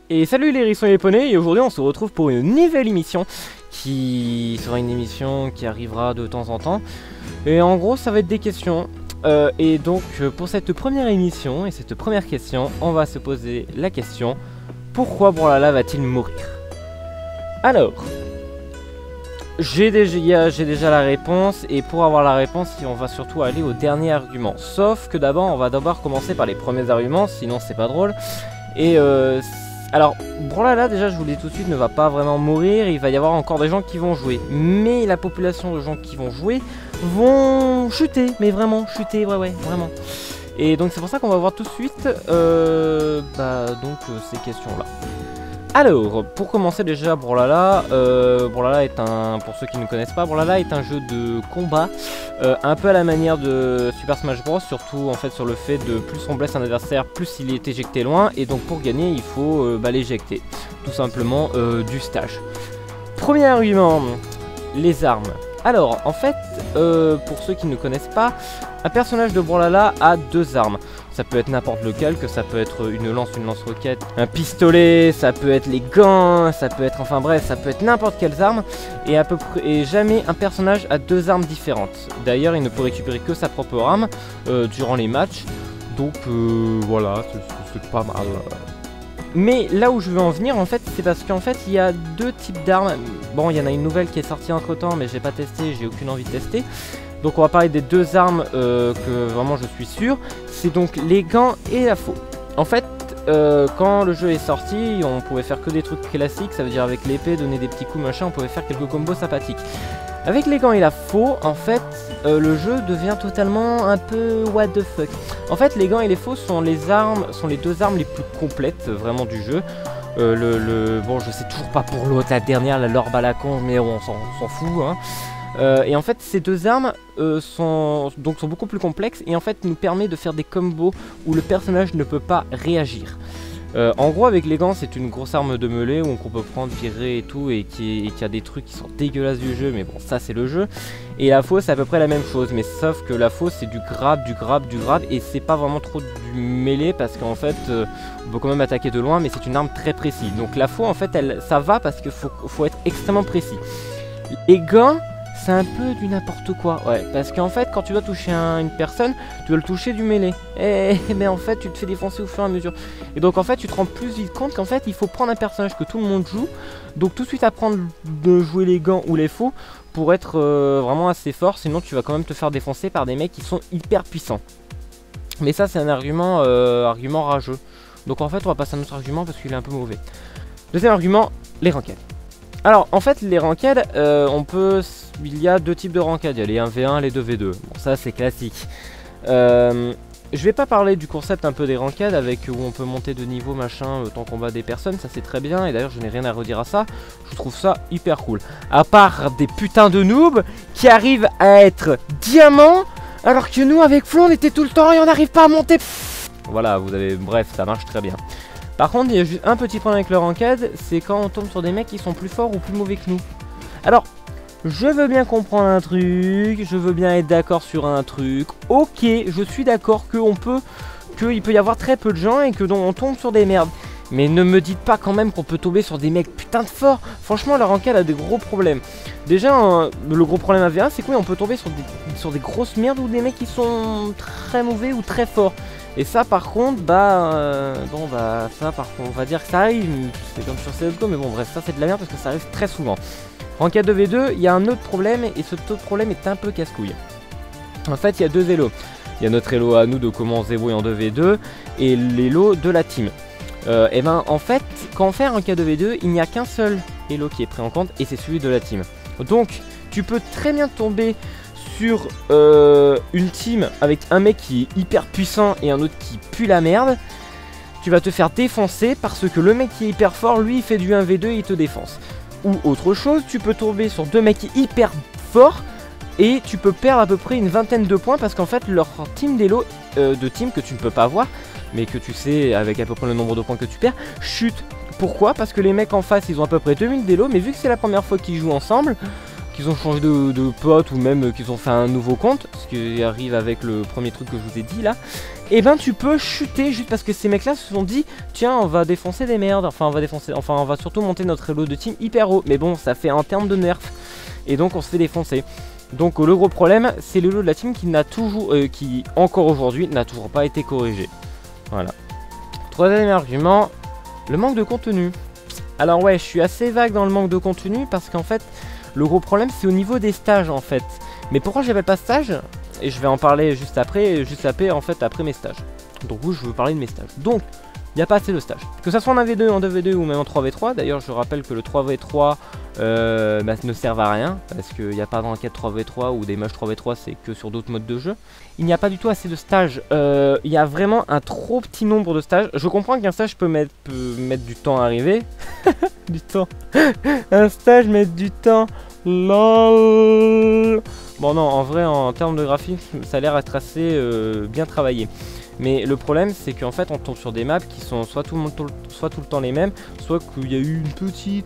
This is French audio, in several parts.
Et salut les hérissons et les poneys, et aujourd'hui on se retrouve pour une nouvelle émission qui sera une émission qui arrivera de temps en temps. Et en gros ça va être des questions. Et donc pour cette première émission et cette première question, on va se poser la question: pourquoi Brawlhalla va-t-il mourir? Alors, j'ai déjà la réponse, et pour avoir la réponse on va surtout aller au dernier argument. Sauf que d'abord on va commencer par les premiers arguments, sinon c'est pas drôle. Et alors, Brawlhalla, déjà je vous le dis tout de suite, ne va pas vraiment mourir. Il va y avoir encore des gens qui vont jouer, mais la population de gens qui vont jouer vont chuter, mais vraiment chuter, ouais, vraiment. Et donc c'est pour ça qu'on va voir tout de suite ces questions là. Alors, pour commencer déjà, Brawlhalla est un, pour ceux qui ne connaissent pas, Brawlhalla est un jeu de combat, un peu à la manière de Super Smash Bros, surtout en fait sur le fait de plus on blesse un adversaire, plus il est éjecté loin, et donc pour gagner il faut l'éjecter, tout simplement du stage. Premier argument, les armes. Alors, en fait, pour ceux qui ne connaissent pas, un personnage de Brawlhalla a deux armes. Ça peut être n'importe lequel, que ça peut être une lance-roquette, un pistolet, ça peut être les gants, ça peut être, enfin bref, ça peut être n'importe quelles armes. Et à peu près, et jamais un personnage a deux armes différentes. D'ailleurs, il ne peut récupérer que sa propre arme durant les matchs. Donc voilà, c'est pas mal. Mais là où je veux en venir, en fait, c'est parce qu'en fait, il y a deux types d'armes. Bon, il y en a une nouvelle qui est sortie entre temps, mais j'ai pas testé, j'ai aucune envie de tester. Donc on va parler des deux armes que vraiment je suis sûr. C'est donc les gants et la faux. En fait, quand le jeu est sorti, on pouvait faire que des trucs classiques. Ça veut dire avec l'épée, donner des petits coups, machin, on pouvait faire quelques combos sympathiques. Avec les gants et la faux, en fait, le jeu devient totalement un peu what the fuck. En fait, les gants et les faux sont les deux armes les plus complètes vraiment du jeu. Bon, je sais toujours pas pour l'autre, la dernière, la Lord Balacon, mais on s'en fout, hein. Et en fait ces deux armes sont beaucoup plus complexes, et en fait nous permet de faire des combos où le personnage ne peut pas réagir. En gros, avec les gants, c'est une grosse arme de mêlée où on peut prendre, tirer et tout, et qui a des trucs qui sont dégueulasses du jeu, mais bon, ça c'est le jeu. Et la fausse c'est à peu près la même chose, mais sauf que la fausse c'est du grab, et c'est pas vraiment trop du mêlée, parce qu'en fait on peut quand même attaquer de loin, mais c'est une arme très précise. Donc la faux en fait ça va, parce qu'il faut être extrêmement précis. Les gants, c'est un peu du n'importe quoi, ouais, parce qu'en fait quand tu dois toucher une personne, tu dois le toucher du mêlée, mais en fait tu te fais défoncer au fur et à mesure. Et donc en fait tu te rends plus vite compte qu'en fait il faut prendre un personnage que tout le monde joue, donc tout de suite apprendre de jouer les gants ou les faux pour être vraiment assez fort, sinon tu vas quand même te faire défoncer par des mecs qui sont hyper puissants. Mais ça c'est un argument rageux, donc en fait on va passer à un autre argument parce qu'il est un peu mauvais. Deuxième argument, les ranked. Alors en fait les ranked, il y a deux types de ranked, il y a les 1v1, les 2v2, bon ça c'est classique. Je vais pas parler du concept un peu des ranked avec où on peut monter de niveau machin tant qu'on bat des personnes, ça c'est très bien, et d'ailleurs je n'ai rien à redire à ça, je trouve ça hyper cool. À part des putains de noobs qui arrivent à être diamants alors que nous avec Flo on était tout le temps et on n'arrive pas à monter. Voilà, bref, ça marche très bien. Par contre, il y a juste un petit problème avec le ranked, c'est quand on tombe sur des mecs qui sont plus forts ou plus mauvais que nous. Alors, je veux bien comprendre un truc, je veux bien être d'accord sur un truc. Ok, je suis d'accord qu'il peut y avoir très peu de gens et que on tombe sur des merdes. Mais ne me dites pas quand même qu'on peut tomber sur des mecs putain de forts. Franchement, le ranked a des gros problèmes. Déjà, le gros problème à V1, c'est qu'on peut tomber sur des grosses merdes ou des mecs qui sont très mauvais ou très forts. Et ça par contre, ça par contre, on va dire que ça arrive, c'est comme sur CSGO, mais bon bref, ça c'est de la merde parce que ça arrive très souvent. Ranked 2v2, il y a un autre problème, et ce autre problème est un peu casse-couille. En fait, il y a deux élos. Il y a notre elo à nous de comment se débrouiller en 2v2, et l'élo de la team. Et ben en fait, quand on fait un ranked 2v2, il n'y a qu'un seul elo qui est pris en compte, et c'est celui de la team. Donc, tu peux très bien tomber sur une team avec un mec qui est hyper puissant et un autre qui pue la merde. Tu vas te faire défoncer parce que le mec qui est hyper fort, lui il fait du 1v2 et il te défonce. Ou autre chose, tu peux tomber sur deux mecs hyper forts et tu peux perdre à peu près une vingtaine de points parce qu'en fait leur team d'élo de team que tu ne peux pas voir, mais que tu sais avec à peu près le nombre de points que tu perds, chute. Pourquoi? Parce que les mecs en face ils ont à peu près 2000 d'élo, mais vu que c'est la première fois qu'ils jouent ensemble, qu'ils ont changé de pote ou même qu'ils ont fait un nouveau compte, ce qui arrive avec le premier truc que je vous ai dit là, et ben tu peux chuter juste parce que ces mecs là se sont dit tiens on va défoncer des merdes, enfin on va surtout monter notre elo de team hyper haut, mais bon ça fait un terme de nerf et donc on se fait défoncer. Donc le gros problème c'est l'elo de la team qui n'a toujours, qui encore aujourd'hui n'a toujours pas été corrigé. Voilà. Troisième argument, le manque de contenu. Alors ouais, je suis assez vague dans le manque de contenu parce qu'en fait le gros problème c'est au niveau des stages en fait. Mais pourquoi j'appelle pas stage? Et je vais en parler juste après en fait après mes stages. Donc oui, je veux parler de mes stages. Donc, il n'y a pas assez de stages. Que ça soit en 1v2, en 2v2 ou même en 3v3. D'ailleurs, je rappelle que le 3v3 ne sert à rien. Parce qu'il n'y a pas d'enquête 3v3 ou des matchs 3v3, c'est que sur d'autres modes de jeu. Il n'y a pas du tout assez de stages. Il y a vraiment un trop petit nombre de stages. Je comprends qu'un stage peut mettre du temps à arriver. Du temps. Un stage met du temps. LOL. Bon non, en vrai, en termes de graphisme, ça a l'air d'être assez bien travaillé. Mais le problème, c'est qu'en fait, on tombe sur des maps qui sont soit tout le temps les mêmes, soit qu'il y a eu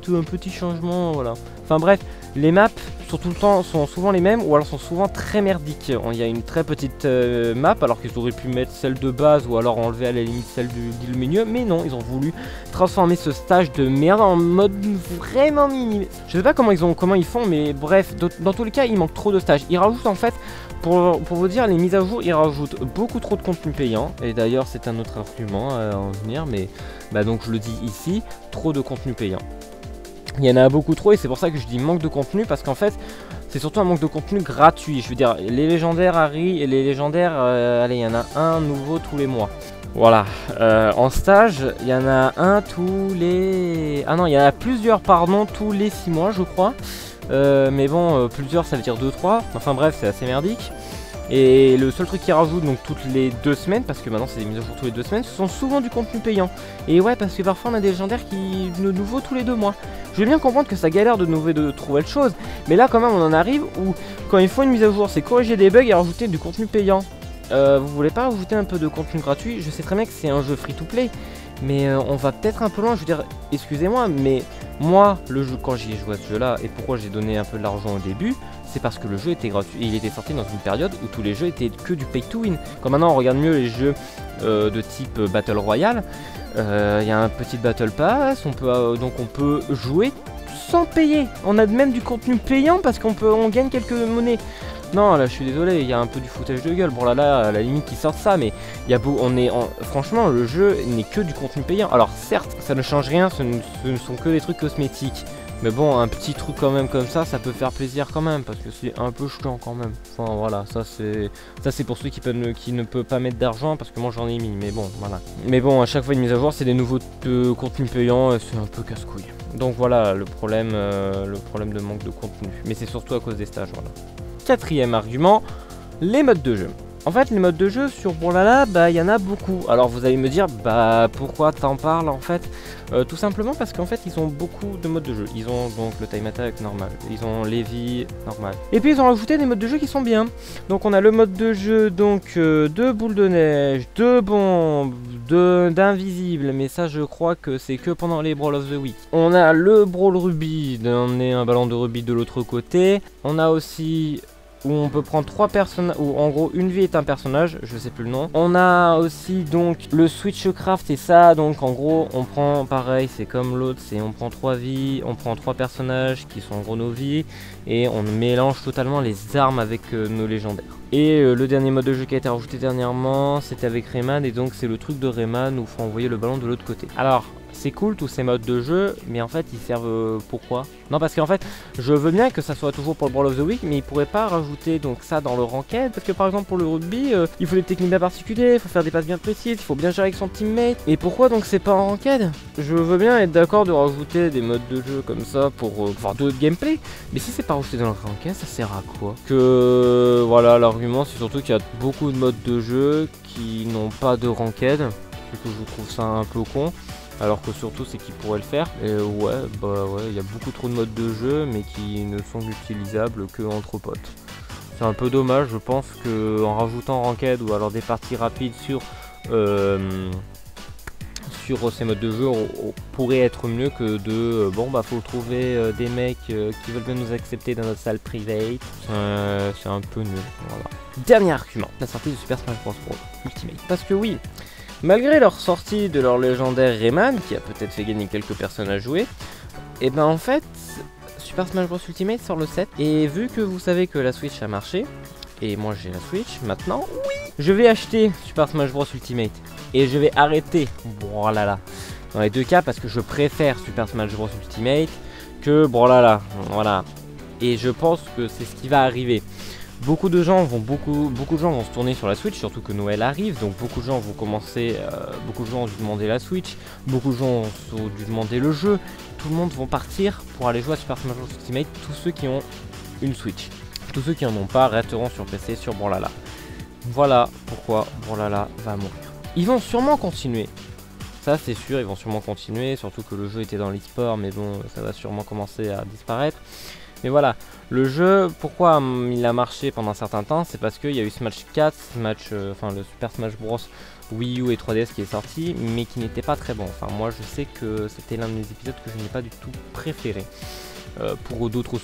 un petit changement, voilà. Enfin bref, les maps sont souvent les mêmes, ou alors sont souvent très merdiques. Il y a une très petite map, alors qu'ils auraient pu mettre celle de base, ou alors enlever à la limite celle du milieu, mais non, ils ont voulu transformer ce stage de merde en mode vraiment mini. Je sais pas comment ils font, mais bref, dans tous les cas, il manque trop de stages. Ils rajoutent en fait, pour vous dire, les mises à jour, ils rajoutent beaucoup trop de contenu payant. Et d'ailleurs, c'est un autre argument à en venir, mais bah donc je le dis ici, trop de contenu payant. Il y en a beaucoup trop et c'est pour ça que je dis manque de contenu, parce qu'en fait, c'est surtout un manque de contenu gratuit. Je veux dire, les légendaires arrivent et les légendaires, allez, il y en a un nouveau tous les mois. Voilà, en stage, il y en a un tous les... Ah non, il y en a plusieurs, pardon, tous les 6 mois, je crois. Mais bon, plusieurs, ça veut dire 2-3. Enfin bref, c'est assez merdique. Et le seul truc qu'ils rajoutent, donc toutes les 2 semaines, parce que maintenant c'est des mises à jour tous les 2 semaines, ce sont souvent du contenu payant. Et ouais, parce que parfois on a des légendaires qui de nouveau tous les 2 mois. Je veux bien comprendre que ça galère de trouver autre chose, mais là quand même on en arrive où quand ils font une mise à jour, c'est corriger des bugs et rajouter du contenu payant. Vous voulez pas rajouter un peu de contenu gratuit? Je sais très bien que c'est un jeu free to play, mais on va peut-être un peu loin. Je veux dire, excusez-moi, mais moi, le jeu, quand j'y ai joué à ce jeu-là, et pourquoi j'ai donné un peu de l'argent au début, c'est parce que le jeu était gratuit. Et il était sorti dans une période où tous les jeux étaient que du pay to win. Quand maintenant on regarde mieux les jeux de type Battle Royale, il y a un petit Battle Pass, donc on peut jouer sans payer. On a même du contenu payant parce on gagne quelques monnaies. Non, là je suis désolé, il y a un peu du foutage de gueule. Bon là, à la limite qu'ils sortent ça, mais il y a franchement le jeu n'est que du contenu payant. Alors certes, ça ne change rien, ce ne sont que des trucs cosmétiques. Mais bon, un petit truc quand même comme ça peut faire plaisir quand même, parce que c'est un peu chiant quand même. Enfin voilà, ça c'est pour ceux qui ne peuvent pas mettre d'argent, parce que moi j'en ai mis, mais bon, voilà. Mais bon, à chaque fois une mise à jour, c'est des nouveaux contenus payants, c'est un peu casse-couille. Donc voilà, le problème de manque de contenu. Mais c'est surtout à cause des stages, voilà. Quatrième argument, les modes de jeu. En fait, les modes de jeu sur Brawlhalla, bah il y en a beaucoup. Alors vous allez me dire, bah pourquoi t'en parles en fait? Tout simplement parce qu'en fait ils ont beaucoup de modes de jeu. Ils ont donc le time attack normal, ils ont Levi normal. Et puis ils ont rajouté des modes de jeu qui sont bien. Donc on a le mode de jeu donc de boule de neige, de bombes, d'invisible, mais ça je crois que c'est que pendant les Brawl of the Week. On a le Brawl Ruby, d'emmener un ballon de rubis de l'autre côté. On a aussi où on peut prendre 3 personnages, où en gros une vie est un personnage, je sais plus le nom. On a aussi donc le Switchcraft, et ça donc en gros on prend pareil, c'est comme l'autre, c'est on prend 3 vies, on prend 3 personnages qui sont en gros nos vies, et on mélange totalement les armes avec nos légendaires. Et le dernier mode de jeu qui a été rajouté dernièrement, c'était avec Rayman, et donc c'est le truc de Rayman où il faut envoyer le ballon de l'autre côté. Alors c'est cool tous ces modes de jeu, mais en fait ils servent pourquoi? Non, parce qu'en fait je veux bien que ça soit toujours pour le Brawl of the Week, mais ils pourraient pas rajouter donc ça dans le ranked, parce que par exemple pour le rugby il faut des techniques bien particulières, il faut faire des passes bien précises, il faut bien gérer avec son teammate. Et pourquoi donc c'est pas en ranked? Je veux bien être d'accord de rajouter des modes de jeu comme ça pour avoir d'autres gameplay, mais si c'est pas rajouté dans le ranked, ça sert à quoi? Que voilà, l'argument c'est surtout qu'il y a beaucoup de modes de jeu qui n'ont pas de ranked, et que je trouve ça un peu con. Alors que surtout c'est qu'ils pourraient le faire. Et ouais, bah ouais, il y a beaucoup trop de modes de jeu mais qui ne sont utilisables que entre potes. C'est un peu dommage, je pense que en rajoutant Ranked ou alors des parties rapides sur suivre ces modes de jeu pourrait être mieux que de bon bah faut trouver des mecs qui veulent bien nous accepter dans notre salle privée. C'est un peu nul. Voilà. Dernier argument, la sortie de Super Smash Bros Ultimate. Parce que oui, malgré leur sortie de leur légendaire Rayman, qui a peut-être fait gagner quelques personnes à jouer, et ben en fait, Super Smash Bros Ultimate sort le 7. Et vu que vous savez que la Switch a marché, et moi j'ai la Switch maintenant, oui, je vais acheter Super Smash Bros Ultimate. Et je vais arrêter, voilà, dans les deux cas, parce que je préfère Super Smash Bros Ultimate que voilà. Et je pense que c'est ce qui va arriver. Beaucoup de gens vont se tourner sur la Switch, surtout que Noël arrive, donc beaucoup de gens vont commencer, beaucoup de gens ont dû demander la Switch, beaucoup de gens ont dû demander le jeu, tout le monde vont partir pour aller jouer à Super Smash Bros Ultimate, tous ceux qui ont une Switch. Tous ceux qui n'en ont pas resteront sur PC sur Brawlhalla. Voilà pourquoi Brawlhalla va mourir. Ils vont sûrement continuer, ça c'est sûr, ils vont sûrement continuer, surtout que le jeu était dans l'e-sport, mais bon, ça va sûrement commencer à disparaître. Mais voilà, le jeu, pourquoi il a marché pendant un certain temps, c'est parce qu'il y a eu Smash 4, le Super Smash Bros Wii U et 3DS qui est sorti, mais qui n'était pas très bon. Enfin, moi je sais que c'était l'un des épisodes que je n'ai pas du tout préféré. Pour d'autres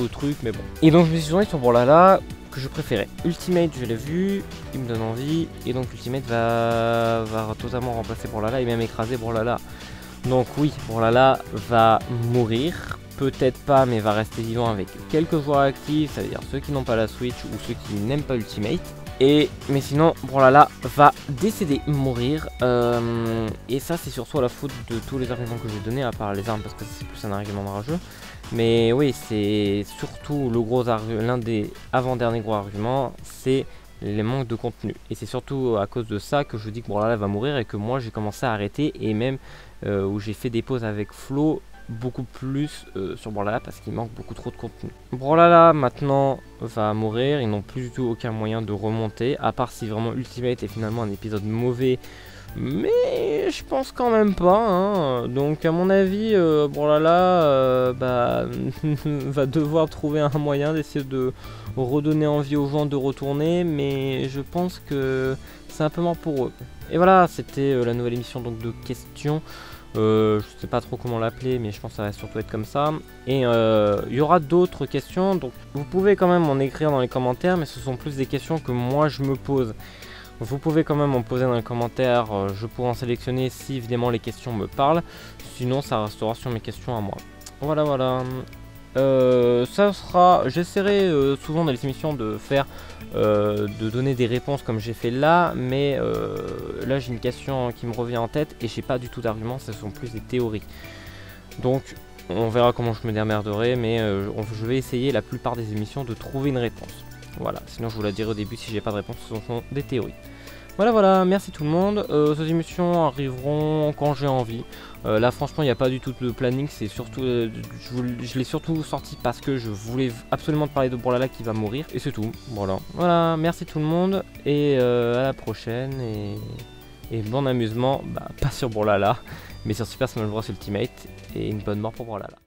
trucs, mais bon. Et donc je me suis tourné sur Brawlhalla que je préférais. Ultimate, je l'ai vu, il me donne envie, et donc Ultimate va totalement remplacer Brawlhalla et même écraser Brawlhalla. Donc oui, Brawlhalla va mourir, peut-être pas, mais va rester vivant avec quelques joueurs actifs, c'est-à-dire ceux qui n'ont pas la Switch ou ceux qui n'aiment pas Ultimate. Mais sinon, Brawlhalla va décéder, mourir. Et ça, c'est surtout à la faute de tous les arguments que j'ai donnés, à part les armes, parce que c'est plus un argument de rageux. Mais oui, c'est surtout l'un des avant-derniers gros arguments, c'est les manques de contenu. Et c'est surtout à cause de ça que je dis que Brawlhalla va mourir et que moi j'ai commencé à arrêter, et même où j'ai fait des pauses avec Flo beaucoup plus sur Brawlhalla parce qu'il manque beaucoup trop de contenu. Brawlhalla maintenant va mourir, ils n'ont plus du tout aucun moyen de remonter, à part si vraiment Ultimate est finalement un épisode mauvais, mais je pense quand même pas, hein. Donc à mon avis Brawlhalla va devoir trouver un moyen d'essayer de redonner envie aux gens de retourner, mais je pense que c'est un peu mort pour eux. Et voilà, c'était la nouvelle émission donc de questions. Je sais pas trop comment l'appeler, mais je pense que ça va surtout être comme ça. Et il y aura d'autres questions, donc vous pouvez quand même en écrire dans les commentaires, mais ce sont plus des questions que moi je me pose. Vous pouvez quand même en poser dans les commentaires, je pourrai en sélectionner si évidemment les questions me parlent. Sinon ça restera sur mes questions à moi. Voilà. Ça sera, j'essaierai souvent dans les émissions de donner des réponses comme j'ai fait là, mais là j'ai une question qui me revient en tête et j'ai pas du tout d'arguments, ce sont plus des théories. Donc on verra comment je me démerderai, mais je vais essayer la plupart des émissions de trouver une réponse. Voilà, sinon je vous la dirai au début si j'ai pas de réponse, ce sont des théories. Voilà, merci tout le monde. Ces émissions arriveront quand j'ai envie. Là franchement il n'y a pas du tout de planning, c'est surtout je l'ai surtout sorti parce que je voulais absolument te parler de Brawlhalla qui va mourir, et c'est tout. Voilà, merci tout le monde, et à la prochaine, et bon amusement, pas sur Brawlhalla, mais sur Super Smash Bros Ultimate, et une bonne mort pour Brawlhalla.